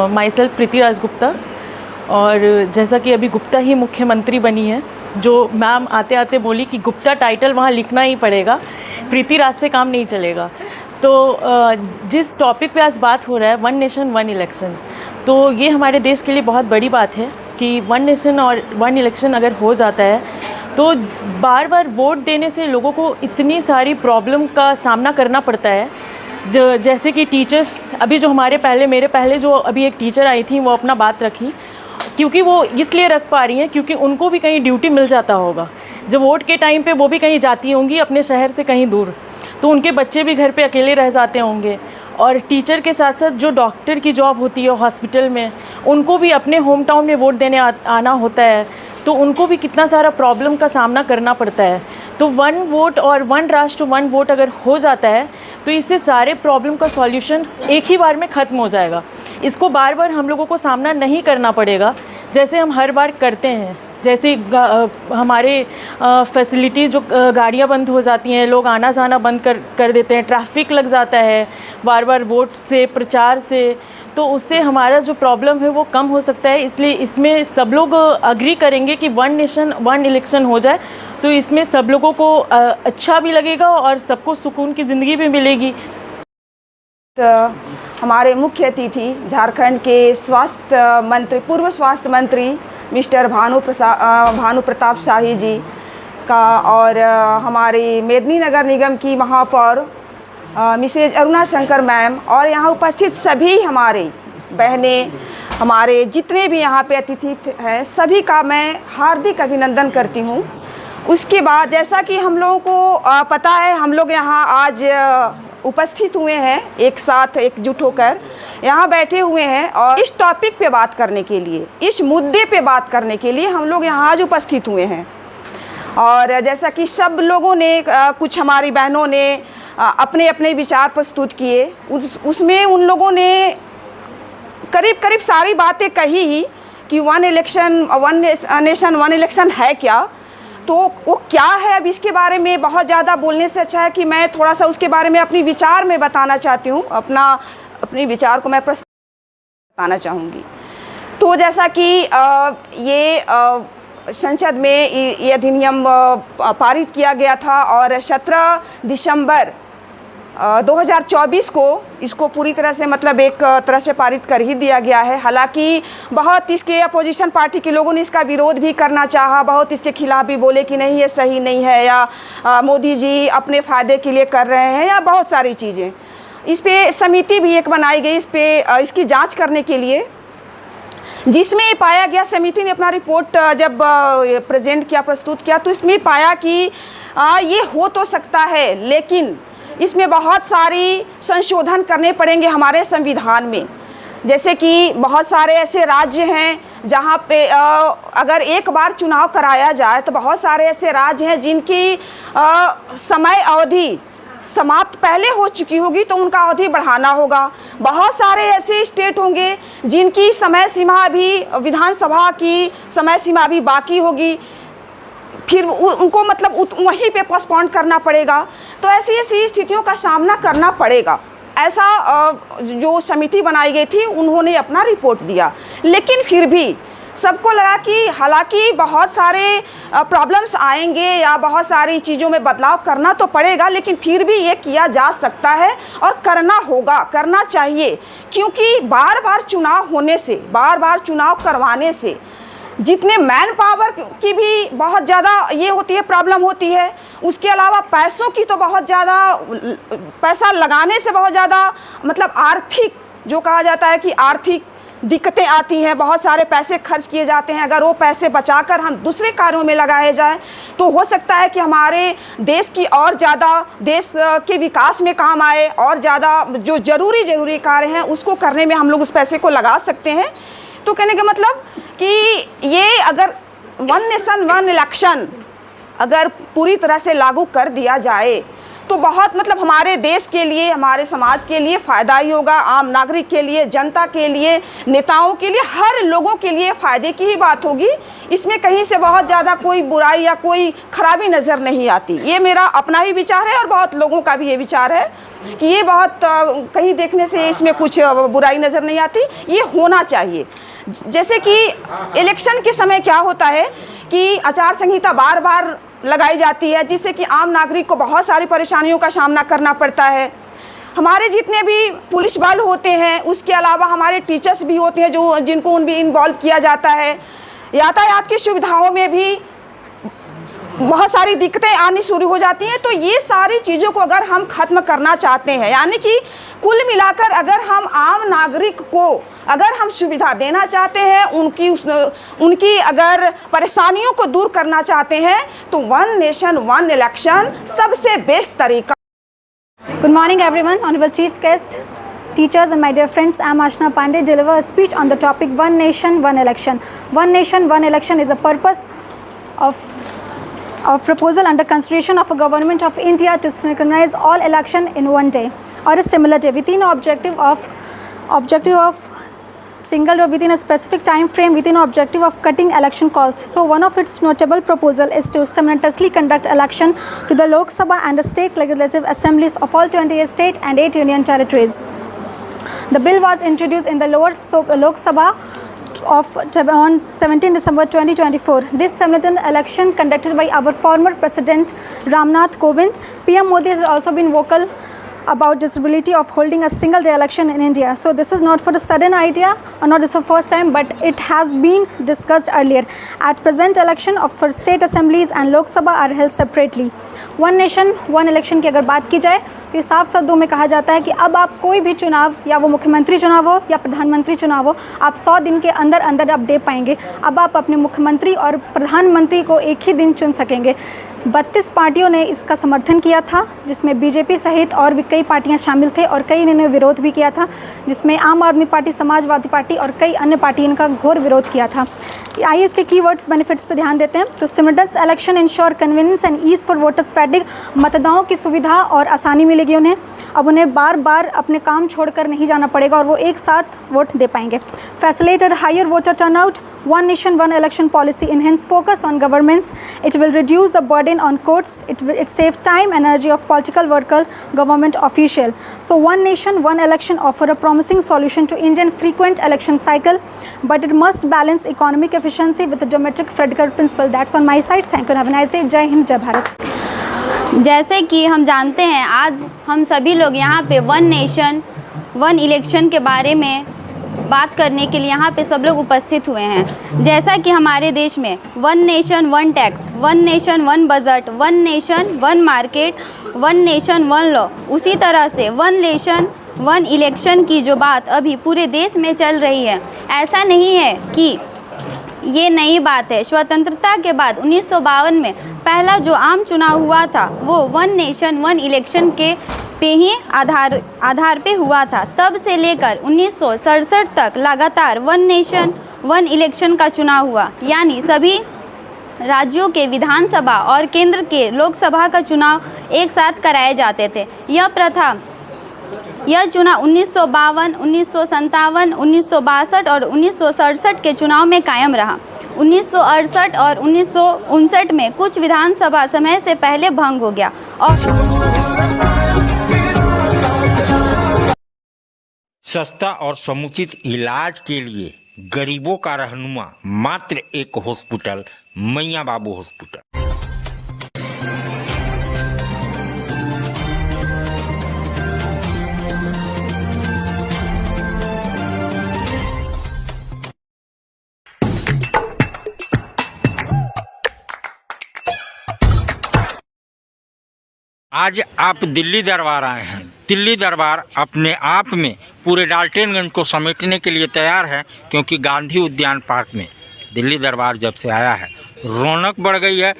My self प्रीति राज गुप्ता। और जैसा कि अभी गुप्ता ही मुख्यमंत्री बनी है, जो मैम आते आते बोली कि गुप्ता टाइटल वहाँ लिखना ही पड़ेगा, प्रीति राज से काम नहीं चलेगा। तो जिस टॉपिक पे आज बात हो रहा है, वन नेशन वन इलेक्शन, तो ये हमारे देश के लिए बहुत बड़ी बात है कि वन नेशन और वन इलेक्शन अगर हो जाता है तो बार बार वोट देने से लोगों को इतनी सारी प्रॉब्लम का सामना करना पड़ता है। जैसे कि टीचर्स, अभी जो मेरे पहले जो अभी एक टीचर आई थी, वो अपना बात रखी, क्योंकि वो इसलिए रख पा रही हैं क्योंकि उनको भी कहीं ड्यूटी मिल जाता होगा। जब वोट के टाइम पे वो भी कहीं जाती होंगी अपने शहर से कहीं दूर, तो उनके बच्चे भी घर पे अकेले रह जाते होंगे। और टीचर के साथ साथ जो डॉक्टर की जॉब होती है हॉस्पिटल में, उनको भी अपने होम टाउन में वोट देने आना होता है, तो उनको भी कितना सारा प्रॉब्लम का सामना करना पड़ता है। तो वन वोट और वन राष्ट्र वन वोट अगर हो जाता है तो इससे सारे प्रॉब्लम का सॉल्यूशन एक ही बार में ख़त्म हो जाएगा। इसको बार बार हम लोगों को सामना नहीं करना पड़ेगा, जैसे हम हर बार करते हैं। जैसे हमारे फैसिलिटी जो गाड़ियाँ बंद हो जाती हैं, लोग आना जाना बंद कर देते हैं, ट्रैफिक लग जाता है बार बार वोट से, प्रचार से, तो उससे हमारा जो प्रॉब्लम है वो कम हो सकता है। इसलिए इसमें सब लोग अग्री करेंगे कि वन नेशन वन इलेक्शन हो जाए, तो इसमें सब लोगों को अच्छा भी लगेगा और सबको सुकून की ज़िंदगी भी मिलेगी। तो हमारे मुख्य अतिथि झारखंड के पूर्व स्वास्थ्य मंत्री मिस्टर भानु प्रताप शाही जी का, और हमारी मेदिनीनगर निगम की महापौर मिसेज अरुणा शंकर मैम, और यहाँ उपस्थित सभी हमारे बहनें, हमारे जितने भी यहाँ पे अतिथि हैं, सभी का मैं हार्दिक अभिनंदन करती हूँ। उसके बाद जैसा कि हम लोगों को पता है, हम लोग यहाँ आज उपस्थित हुए हैं, एक साथ एकजुट होकर यहाँ बैठे हुए हैं, और इस टॉपिक पे बात करने के लिए, इस मुद्दे पे बात करने के लिए हम लोग यहाँ आज उपस्थित हुए हैं। और जैसा कि सब लोगों ने, कुछ हमारी बहनों ने अपने अपने विचार प्रस्तुत किए, उसमें उन लोगों ने करीब सारी बातें कही ही कि वन नेशन वन इलेक्शन है क्या, तो वो क्या है। अब इसके बारे में बहुत ज़्यादा बोलने से अच्छा है कि मैं थोड़ा सा उसके बारे में अपनी विचार में बताना चाहती हूँ, अपने विचार को मैं बताना चाहूँगी। तो जैसा कि ये संसद में ये अधिनियम पारित किया गया था, और 17 दिसंबर 2024 को इसको पूरी तरह से, मतलब एक तरह से पारित कर ही दिया गया है। हालांकि बहुत इसके अपोजिशन पार्टी के लोगों ने इसका विरोध भी करना चाहा, बहुत इसके खिलाफ भी बोले कि नहीं ये सही नहीं है, या मोदी जी अपने फ़ायदे के लिए कर रहे हैं, या बहुत सारी चीज़ें। इस पे समिति भी एक बनाई गई इसकी जांच करने के लिए, जिसमें पाया गया, समिति ने अपना रिपोर्ट जब प्रेजेंट किया, प्रस्तुत किया, तो इसमें पाया कि ये हो तो सकता है, लेकिन इसमें बहुत सारी संशोधन करने पड़ेंगे हमारे संविधान में। जैसे कि बहुत सारे ऐसे राज्य हैं जहाँ पे अगर एक बार चुनाव कराया जाए, तो बहुत सारे ऐसे राज्य हैं जिनकी समय अवधि समाप्त पहले हो चुकी होगी, तो उनका अवधि बढ़ाना होगा। बहुत सारे ऐसे स्टेट होंगे जिनकी समय सीमा अभी, विधानसभा की समय सीमा अभी बाकी होगी, फिर उनको मतलब वहीं पे पोस्टपोन करना पड़ेगा। तो ऐसी स्थितियों का सामना करना पड़ेगा। ऐसा जो समिति बनाई गई थी, उन्होंने अपना रिपोर्ट दिया, लेकिन फिर भी सबको लगा कि हालांकि बहुत सारे प्रॉब्लम्स आएंगे या बहुत सारी चीज़ों में बदलाव करना तो पड़ेगा, लेकिन फिर भी ये किया जा सकता है और करना होगा, करना चाहिए। क्योंकि बार बार चुनाव होने से, बार बार चुनाव करवाने से जितने मैन पावर की भी बहुत ज़्यादा ये होती है, प्रॉब्लम होती है, उसके अलावा पैसों की तो बहुत ज़्यादा, पैसा लगाने से बहुत ज़्यादा, मतलब आर्थिक, जो कहा जाता है कि आर्थिक दिक्कतें आती हैं, बहुत सारे पैसे खर्च किए जाते हैं। अगर वो पैसे बचाकर हम दूसरे कार्यों में लगाए जाएं, तो हो सकता है कि हमारे देश की और ज़्यादा, देश के विकास में काम आए, और ज़्यादा जो ज़रूरी कार्य हैं उसको करने में हम लोग उस पैसे को लगा सकते हैं। तो कहने का मतलब कि ये अगर वन नेशन वन इलेक्शन अगर पूरी तरह से लागू कर दिया जाए, तो बहुत मतलब हमारे देश के लिए, हमारे समाज के लिए फ़ायदा ही होगा, आम नागरिक के लिए, जनता के लिए, नेताओं के लिए, हर लोगों के लिए फ़ायदे की ही बात होगी। इसमें कहीं से बहुत ज़्यादा कोई बुराई या कोई खराबी नज़र नहीं आती। ये मेरा अपना ही विचार है और बहुत लोगों का भी ये विचार है कि ये बहुत कहीं देखने से इसमें कुछ बुराई नज़र नहीं आती। ये होना चाहिए। जैसे कि इलेक्शन के समय क्या होता है कि आचार संहिता बार बार लगाई जाती है, जिससे कि आम नागरिक को बहुत सारी परेशानियों का सामना करना पड़ता है। हमारे जितने भी पुलिस बल होते हैं, उसके अलावा हमारे टीचर्स भी होते हैं जो जिनको उन भी इन्वॉल्व किया जाता है। यातायात की सुविधाओं में भी बहुत सारी दिक्कतें आनी शुरू हो जाती हैं। तो ये सारी चीज़ों को अगर हम ख़त्म करना चाहते हैं, यानी कि कुल मिलाकर अगर हम आम नागरिक को अगर हम सुविधा देना चाहते हैं, उनकी अगर परेशानियों को दूर करना चाहते हैं, तो वन नेशन वन इलेक्शन सबसे बेस्ट तरीका। Good morning everyone, Honorable Chief Guest, teachers and my dear friends, I am Ashna Pandey, deliver a speech on the topic One Nation, One Election. One Nation, One Election is a purpose of proposal under consideration of a government of India to synchronize all election in one day or a similar day within objective of single day within a specific time frame within objective of cutting election costs. So one of its notable proposal is to simultaneously conduct election to the Lok Sabha and the state legislative assemblies of all 28 state and 8 union territories. The bill was introduced in the Lok Sabha on 17 December 2024. This simultaneous election conducted by our former President Ramnath Kovind. PM Modi has also been vocal about disability of holding a single day election in India. So this is not for a sudden idea or not this is the first time, but it has been discussed earlier. At present election for state assemblies and Lok Sabha are held separately. One nation one election की अगर बात की जाए तो ये साफ शब्दों में कहा जाता है कि अब आप कोई भी चुनाव, या वो मुख्यमंत्री चुनाव हो या प्रधानमंत्री चुनाव हो, आप 100 दिन के अंदर अंदर आप दे पाएंगे। अब आप अपने मुख्यमंत्री और प्रधानमंत्री को एक ही दिन चुन सकेंगे। 32 पार्टियों ने इसका समर्थन किया था, जिसमें बीजेपी सहित और भी कई पार्टियां शामिल थे और कई ने विरोध भी किया था, जिसमें आम आदमी पार्टी, समाजवादी पार्टी और कई अन्य पार्टी इनका घोर विरोध किया था। आइए इसके कीवर्ड्स बेनिफिट्स पे ध्यान देते हैं। तो simultaneous election ensure convenience and ease for voters fatigue, मतदाताओं की सुविधा और आसानी मिलेगी उन्हें। अब उन्हें बार बार अपने काम छोड़कर नहीं जाना पड़ेगा और वो एक साथ वोट दे पाएंगे। Facilitate higher voter turnout, one nation one election policy enhance focus on governments, it will reduce the burden on courts, it save time energy of political worker, government official. So one nation one election offer a promising solution to Indian frequent election cycle, but it must balance economic efficiency with the democratic federal principle. That's on my side. Thank you and have a nice day. जय हिंद, जय भारत। जैसे कि हम जानते हैं, आज हम सभी लोग यहाँ पे वन नेशन वन इलेक्शन के बारे में बात करने के लिए यहाँ पे सब लोग उपस्थित हुए हैं। जैसा कि हमारे देश में one nation one tax, one nation one budget, one nation one market, one nation one law, उसी तरह से वन नेशन वन इलेक्शन की जो बात अभी पूरे देश में चल रही है, ऐसा नहीं है कि ये नई बात है। स्वतंत्रता के बाद 1952 में पहला जो आम चुनाव हुआ था वो वन नेशन वन इलेक्शन के पे ही आधार पे हुआ था। तब से लेकर 1967 तक लगातार वन नेशन वन इलेक्शन का चुनाव हुआ, यानी सभी राज्यों के विधानसभा और केंद्र के लोकसभा का चुनाव एक साथ कराए जाते थे। यह चुनाव 1952, 1957, 1962 और 1967 के चुनाव में कायम रहा। 1968 और 1959 में कुछ विधानसभा समय से पहले भंग हो गया और सस्ता और समुचित इलाज के लिए गरीबों का रहनुमा मात्र एक हॉस्पिटल, मैया बाबू हॉस्पिटल। आज आप दिल्ली दरबार आए हैं। दिल्ली दरबार अपने आप में पूरे डाल्टनगंज को समेटने के लिए तैयार है, क्योंकि गांधी उद्यान पार्क में दिल्ली दरबार जब से आया है रौनक बढ़ गई है।